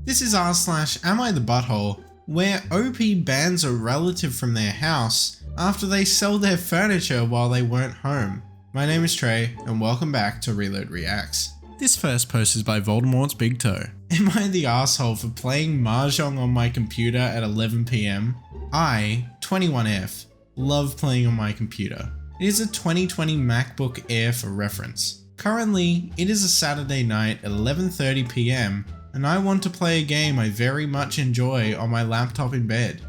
This is r/Am I the Butthole, where OP bans a relative from their house after they sell their furniture while they weren't home. My name is Trey, and welcome back to Reload Reacts. This first post is by Voldemort's Big Toe. Am I the asshole for playing Mahjong on my computer at 11 PM? I, 21F, love playing on my computer. It is a 2020 MacBook Air for reference. Currently, it is a Saturday night at 11:30 PM, and I want to play a game I very much enjoy on my laptop in bed.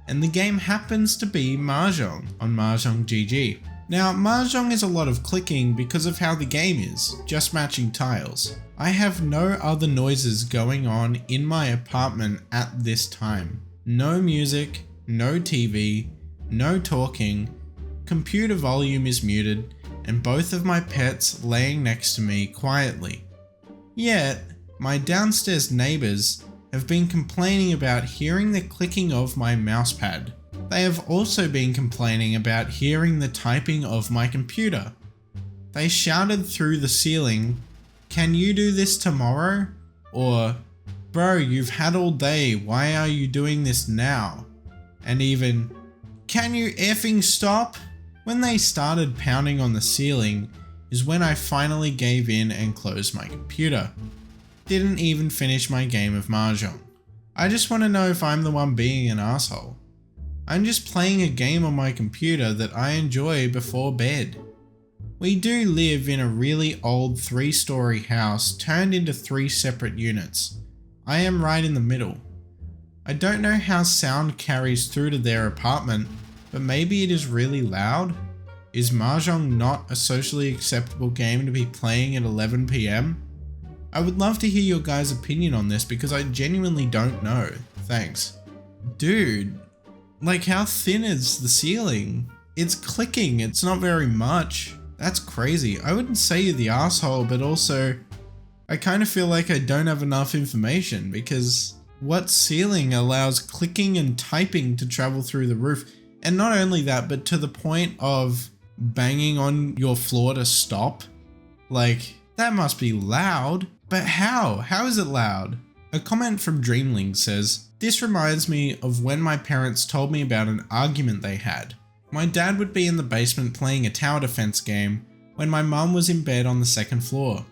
And the game happens to be Mahjong on Mahjong GG. Now, Mahjong is a lot of clicking because of how the game is, just matching tiles. I have no other noises going on in my apartment at this time. No music, no TV, no talking, computer volume is muted, and both of my pets laying next to me quietly. Yet, my downstairs neighbours have been complaining about hearing the clicking of my mousepad. They have also been complaining about hearing the typing of my computer. They shouted through the ceiling, "Can you do this tomorrow?" Or, "Bro, you've had all day, why are you doing this now?" And even, "Can you effing stop?" When they started pounding on the ceiling is when I finally gave in and closed my computer. Didn't even finish my game of Mahjong. I just want to know if I'm the one being an asshole. I'm just playing a game on my computer that I enjoy before bed. We do live in a really old 3-story house turned into 3 separate units. I am right in the middle. I don't know how sound carries through to their apartment, but maybe it is really loud? Is Mahjong not a socially acceptable game to be playing at 11 PM? I would love to hear your guys' opinion on this because I genuinely don't know. Thanks. Dude, like how thin is the ceiling? It's clicking, it's not very much. That's crazy. I wouldn't say you're the asshole, but also I kind of feel like I don't have enough information because what ceiling allows clicking and typing to travel through the roof? And not only that, but to the point of banging on your floor to stop? Like, that must be loud. But how? How is it loud? A comment from Dreamling says, "This reminds me of when my parents told me about an argument they had. My dad would be in the basement playing a tower defense game when my mum was in bed on the 2nd floor.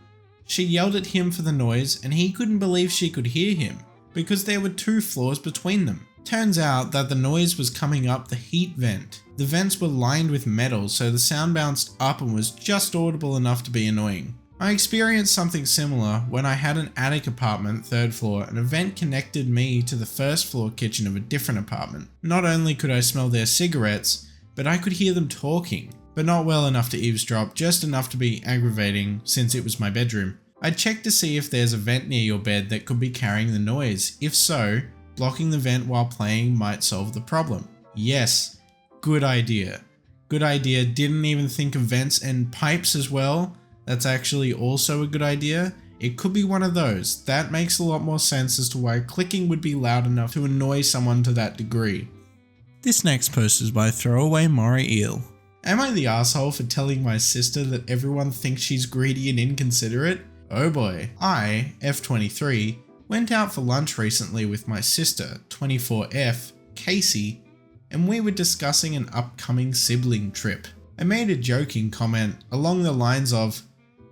She yelled at him for the noise and he couldn't believe she could hear him because there were 2 floors between them. Turns out that the noise was coming up the heat vent. The vents were lined with metal, so the sound bounced up and was just audible enough to be annoying. I experienced something similar when I had an attic apartment, 3rd floor, and a vent connected me to the 1st floor kitchen of a different apartment. Not only could I smell their cigarettes, but I could hear them talking, but not well enough to eavesdrop, just enough to be aggravating since it was my bedroom. I checked to see if there's a vent near your bed that could be carrying the noise. If so, blocking the vent while playing might solve the problem. Yes, good idea. Good idea, didn't even think of vents and pipes as well. That's actually also a good idea. It could be one of those. That makes a lot more sense as to why clicking would be loud enough to annoy someone to that degree." This next post is by Throwaway Maury Eel. Am I the asshole for telling my sister that everyone thinks she's greedy and inconsiderate? Oh boy. I, F23, went out for lunch recently with my sister, 24F, Casey, and we were discussing an upcoming sibling trip. I made a joking comment along the lines of,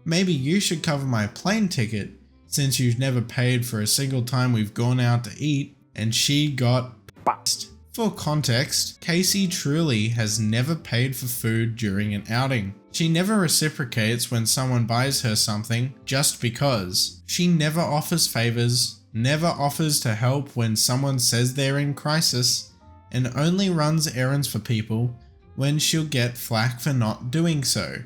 "Maybe you should cover my plane ticket since you've never paid for a single time we've gone out to eat," and she got pissed. For context, Casey truly has never paid for food during an outing. She never reciprocates when someone buys her something just because. She never offers favors, never offers to help when someone says they're in crisis, and only runs errands for people when she'll get flack for not doing so.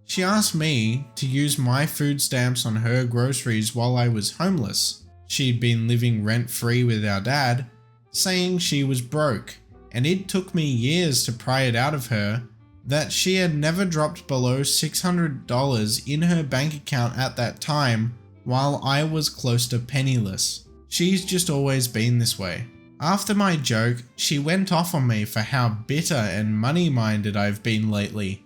She asked me to use my food stamps on her groceries while I was homeless. She'd been living rent-free with our dad, saying she was broke, and it took me years to pry it out of her that she had never dropped below $600 in her bank account at that time while I was close to penniless. She's just always been this way. After my joke, she went off on me for how bitter and money-minded I've been lately.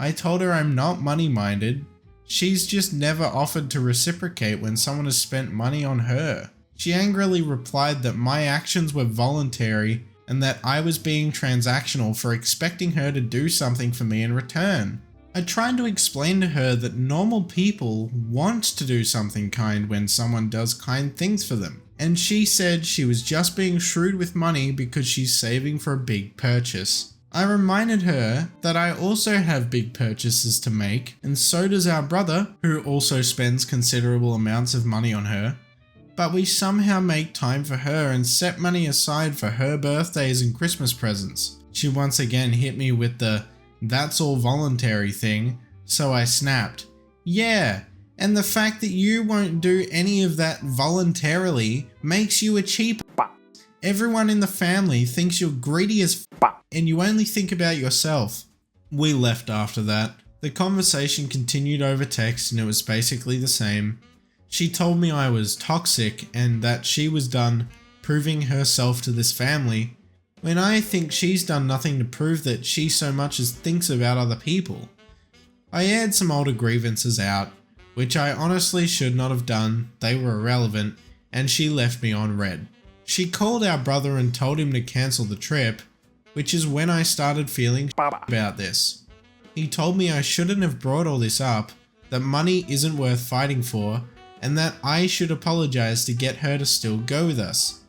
I told her I'm not money-minded. She's just never offered to reciprocate when someone has spent money on her. She angrily replied that my actions were voluntary and that I was being transactional for expecting her to do something for me in return. I tried to explain to her that normal people want to do something kind when someone does kind things for them, and she said she was just being shrewd with money because she's saving for a big purchase. I reminded her that I also have big purchases to make, and so does our brother, who also spends considerable amounts of money on her, but we somehow make time for her and set money aside for her birthdays and Christmas presents. She once again hit me with the "that's all voluntary" thing, so I snapped, "Yeah, and the fact that you won't do any of that voluntarily makes you a cheap. Everyone in the family thinks you're greedy as and you only think about yourself." We left after that. The conversation continued over text and it was basically the same. She told me I was toxic and that she was done proving herself to this family, when I think she's done nothing to prove that she so much as thinks about other people. I aired some older grievances out, which I honestly should not have done, they were irrelevant, and she left me on red. She called our brother and told him to cancel the trip, which is when I started feeling about this. He told me I shouldn't have brought all this up, that money isn't worth fighting for, and that I should apologize to get her to still go with us.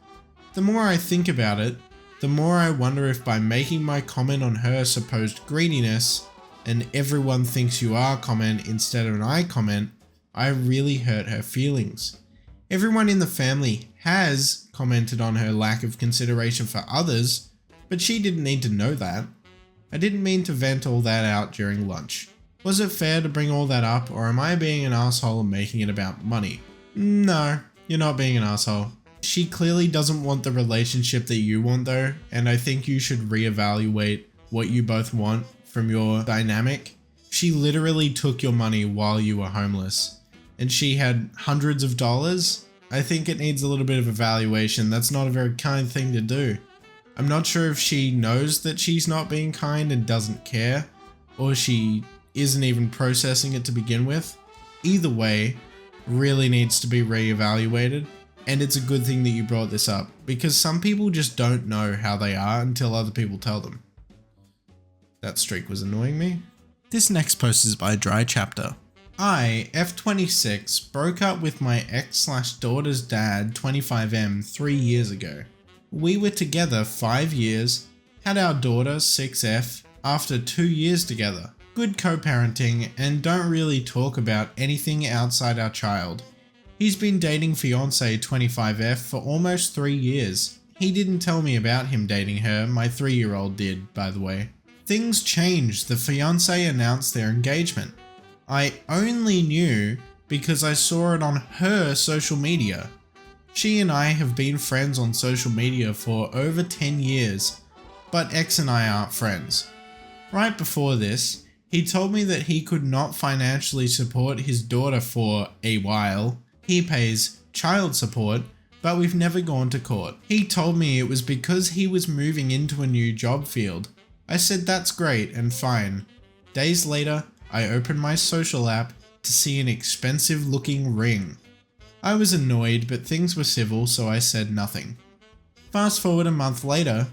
The more I think about it, the more I wonder if by making my comment on her supposed greediness, and everyone thinks you are comment instead of an I comment, I really hurt her feelings. Everyone in the family has commented on her lack of consideration for others, but she didn't need to know that. I didn't mean to vent all that out during lunch. Was it fair to bring all that up, or am I being an asshole and making it about money? No, you're not being an asshole. She clearly doesn't want the relationship that you want though, and I think you should reevaluate what you both want from your dynamic. She literally took your money while you were homeless, and she had hundreds of dollars. I think it needs a little bit of evaluation. That's not a very kind thing to do. I'm not sure if she knows that she's not being kind and doesn't care, or she isn't even processing it to begin with. Either way, really needs to be reevaluated, and it's a good thing that you brought this up, because some people just don't know how they are until other people tell them. That streak was annoying me. This next post is by Dry Chapter. I, F26, broke up with my ex/daughter's dad, 25M, 3 years ago. We were together 5 years, had our daughter, 6F, after 2 years together. Good co-parenting, and don't really talk about anything outside our child. He's been dating fiancée 25F for almost 3 years. He didn't tell me about him dating her, my 3-year-old did, by the way. Things changed, the fiancé announced their engagement. I only knew because I saw it on her social media. She and I have been friends on social media for over 10 years, but X and I aren't friends. Right before this, he told me that he could not financially support his daughter for a while. He pays child support, but we've never gone to court. He told me it was because he was moving into a new job field. I said that's great and fine. Days later, I opened my social app to see an expensive looking ring. I was annoyed, but things were civil, so I said nothing. Fast forward a month later,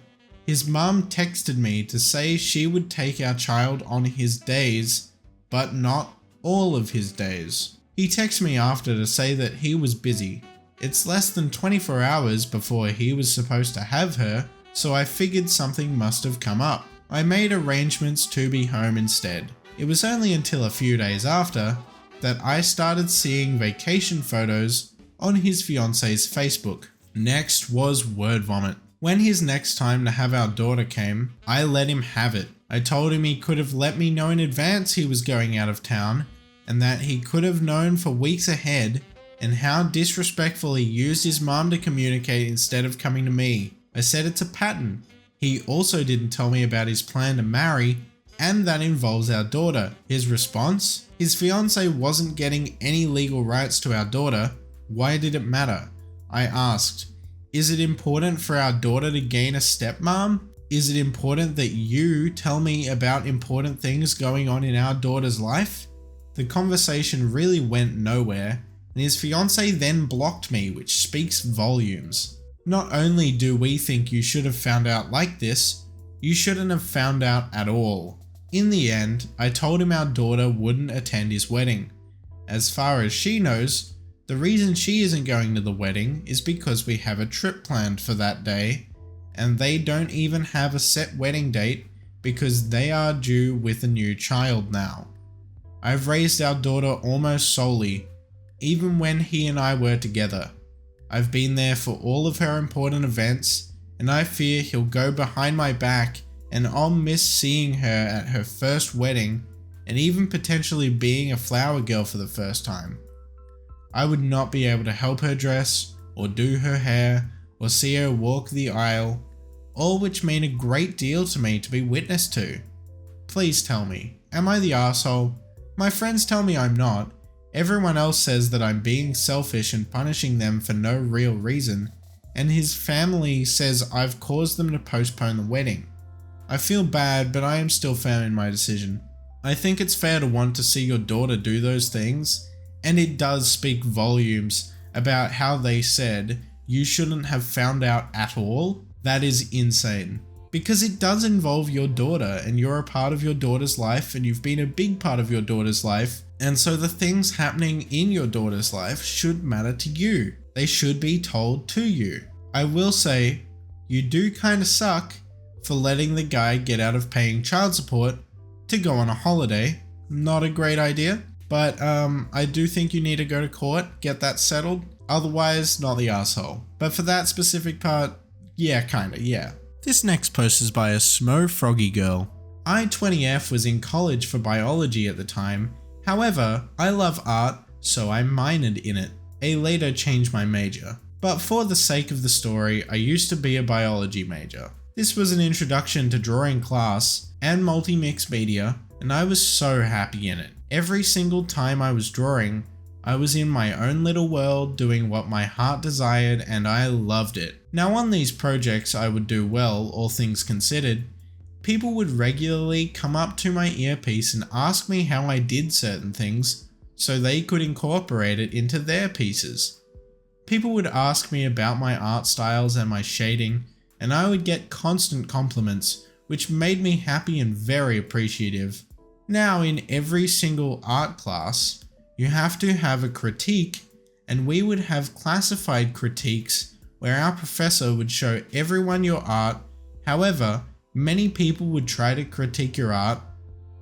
his mum texted me to say she would take our child on his days, but not all of his days. He texted me after to say that he was busy. It's less than 24 hours before he was supposed to have her, so I figured something must have come up. I made arrangements to be home instead. It was only until a few days after that I started seeing vacation photos on his fiance's Facebook. Next was word vomit. When his next time to have our daughter came, I let him have it. I told him he could have let me know in advance he was going out of town, and that he could have known for weeks ahead, and how disrespectful he used his mom to communicate instead of coming to me. I said it's a pattern. He also didn't tell me about his plan to marry, and that involves our daughter. His response? His fiancée wasn't getting any legal rights to our daughter. Why did it matter? I asked. Is it important for our daughter to gain a stepmom? Is it important that you tell me about important things going on in our daughter's life? The conversation really went nowhere, and his fiance then blocked me, which speaks volumes. Not only do we think you should have found out like this, you shouldn't have found out at all. In the end, I told him our daughter wouldn't attend his wedding. As far as she knows, the reason she isn't going to the wedding is because we have a trip planned for that day, and they don't even have a set wedding date because they are due with a new child now. I've raised our daughter almost solely, even when he and I were together. I've been there for all of her important events, and I fear he'll go behind my back and I'll miss seeing her at her first wedding and even potentially being a flower girl for the first time. I would not be able to help her dress, or do her hair, or see her walk the aisle, all which mean a great deal to me to be witness to. Please tell me, am I the asshole? My friends tell me I'm not. Everyone else says that I'm being selfish and punishing them for no real reason, and his family says I've caused them to postpone the wedding. I feel bad, but I am still firm in my decision. I think it's fair to want to see your daughter do those things, and it does speak volumes about how they said you shouldn't have found out at all. That is insane. Because it does involve your daughter, and you're a part of your daughter's life, and you've been a big part of your daughter's life, and so the things happening in your daughter's life should matter to you. They should be told to you. I will say, you do kinda suck for letting the guy get out of paying child support to go on a holiday. Not a great idea, but I do think you need to go to court, get that settled. Otherwise, not the asshole. But for that specific part, yeah, kinda, yeah. This next post is by a Smo Froggy Girl. I, 20F, was in college for biology at the time. However, I love art, so I minored in it. I later changed my major. But for the sake of the story, I used to be a biology major. This was an introduction to drawing class and multi-mix media, and I was so happy in it. Every single time I was drawing, I was in my own little world doing what my heart desired, and I loved it. Now on these projects I would do well, all things considered. People would regularly come up to my earpiece and ask me how I did certain things so they could incorporate it into their pieces. People would ask me about my art styles and my shading, and I would get constant compliments, which made me happy and very appreciative. Now in every single art class, you have to have a critique, and we would have classified critiques where our professor would show everyone your art. However, many people would try to critique your art,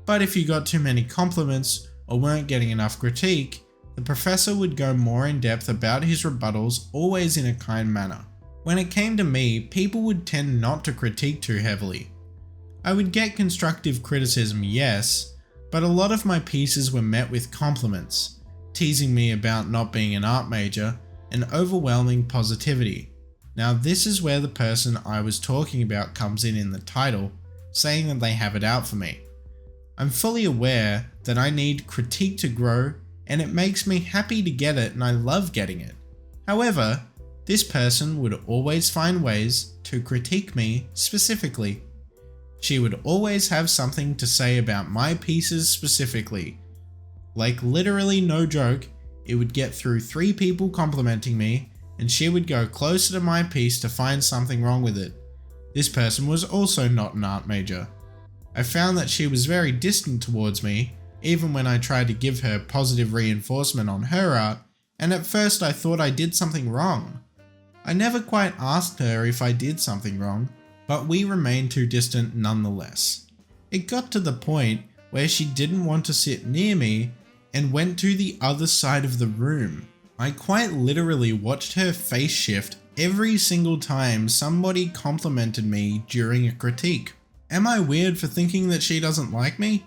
but if you got too many compliments or weren't getting enough critique, the professor would go more in depth about his rebuttals, always in a kind manner. When it came to me, people would tend not to critique too heavily. I would get constructive criticism, yes, but a lot of my pieces were met with compliments, teasing me about not being an art major, and overwhelming positivity. Now this is where the person I was talking about comes in the title, saying that they have it out for me. I'm fully aware that I need critique to grow, and it makes me happy to get it, and I love getting it. However, this person would always find ways to critique me specifically. She would always have something to say about my pieces specifically. Like literally no joke, it would get through 3 people complimenting me, and she would go closer to my piece to find something wrong with it. This person was also not an art major. I found that she was very distant towards me, even when I tried to give her positive reinforcement on her art, and at first I thought I did something wrong. I never quite asked her if I did something wrong, but we remained too distant nonetheless. It got to the point where she didn't want to sit near me and went to the other side of the room. I quite literally watched her face shift every single time somebody complimented me during a critique. Am I weird for thinking that she doesn't like me?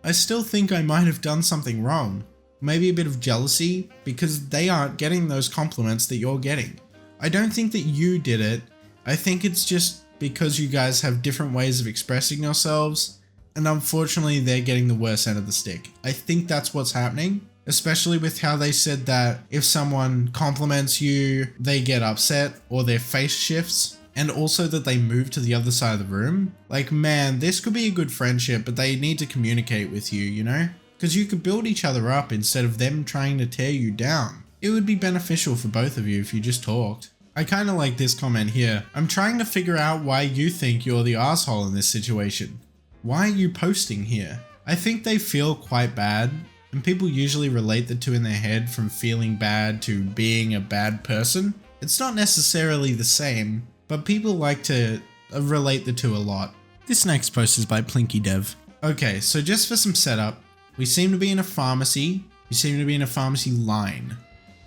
I still think I might have done something wrong. Maybe a bit of jealousy because they aren't getting those compliments that you're getting. I don't think that you did it. I think it's just because you guys have different ways of expressing yourselves, and unfortunately they're getting the worst end of the stick. I think that's what's happening, especially with how they said that if someone compliments you, they get upset or their face shifts, and also that they move to the other side of the room. Like, man, this could be a good friendship, but they need to communicate with you, you know? Because you could build each other up instead of them trying to tear you down. It would be beneficial for both of you if you just talked. I kinda like this comment here. I'm trying to figure out why you think you're the asshole in this situation. Why are you posting here? I think they feel quite bad, and people usually relate the two in their head from feeling bad to being a bad person. It's not necessarily the same, but people like to relate the two a lot. This next post is by Plinky Dev. Okay, so just for some setup, we seem to be in a pharmacy. We seem to be in a pharmacy line.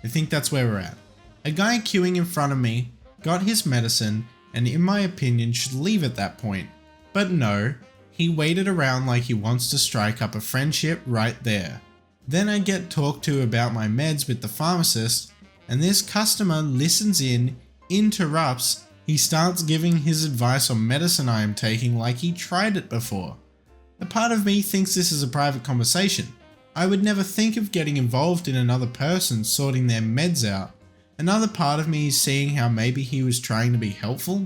I think that's where we're at. A guy queuing in front of me got his medicine and in my opinion should leave at that point. But no, he waited around like he wants to strike up a friendship right there. Then I get talked to about my meds with the pharmacist and this customer listens in, interrupts, he starts giving his advice on medicine I am taking like he tried it before. A part of me thinks this is a private conversation. I would never think of getting involved in another person sorting their meds out. Another part of me is seeing how maybe he was trying to be helpful,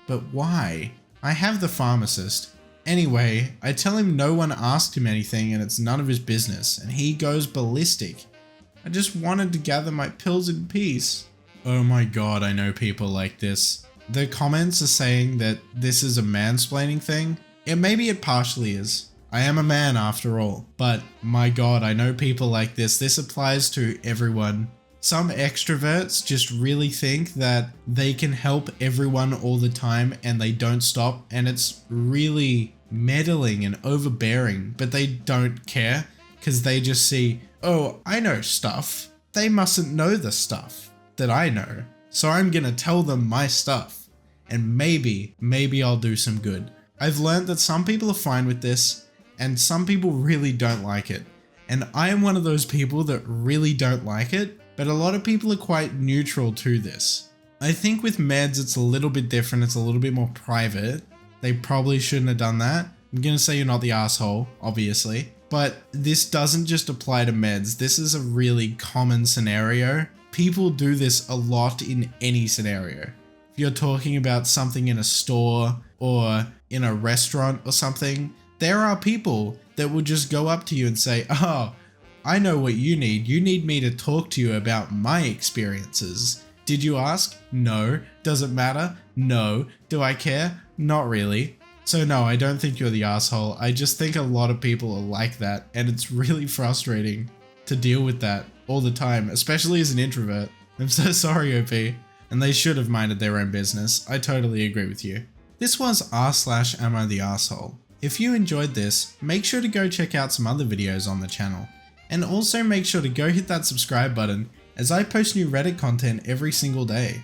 but why? I have the pharmacist. Anyway, I tell him no one asked him anything and it's none of his business, and he goes ballistic. I just wanted to gather my pills in peace. Oh my god, I know people like this. The comments are saying that this is a mansplaining thing. Maybe it partially is. I am a man after all, but my god, I know people like this. This applies to everyone. Some extroverts just really think that they can help everyone all the time and they don't stop, and it's really meddling and overbearing, but they don't care because they just see, oh, I know stuff. They mustn't know the stuff that I know, so I'm gonna tell them my stuff and maybe I'll do some good. I've learned that some people are fine with this and some people really don't like it, and I am one of those people that really don't like it. But a lot of people are quite neutral to this. I think with meds it's a little bit different, it's a little bit more private. They probably shouldn't have done that. I'm gonna say you're not the asshole, obviously. But this doesn't just apply to meds, this is a really common scenario. People do this a lot in any scenario. If you're talking about something in a store or in a restaurant or something, there are people that will just go up to you and say, oh, I know what you need. You need me to talk to you about my experiences. Did you ask? No. Does it matter? No. Do I care? Not really. So no, I don't think you're the asshole. I just think a lot of people are like that, and it's really frustrating to deal with that all the time, especially as an introvert. I'm so sorry, OP. And they should have minded their own business. I totally agree with you. This was r/am I the asshole. If you enjoyed this, make sure to go check out some other videos on the channel. And also make sure to go hit that subscribe button as I post new Reddit content every single day.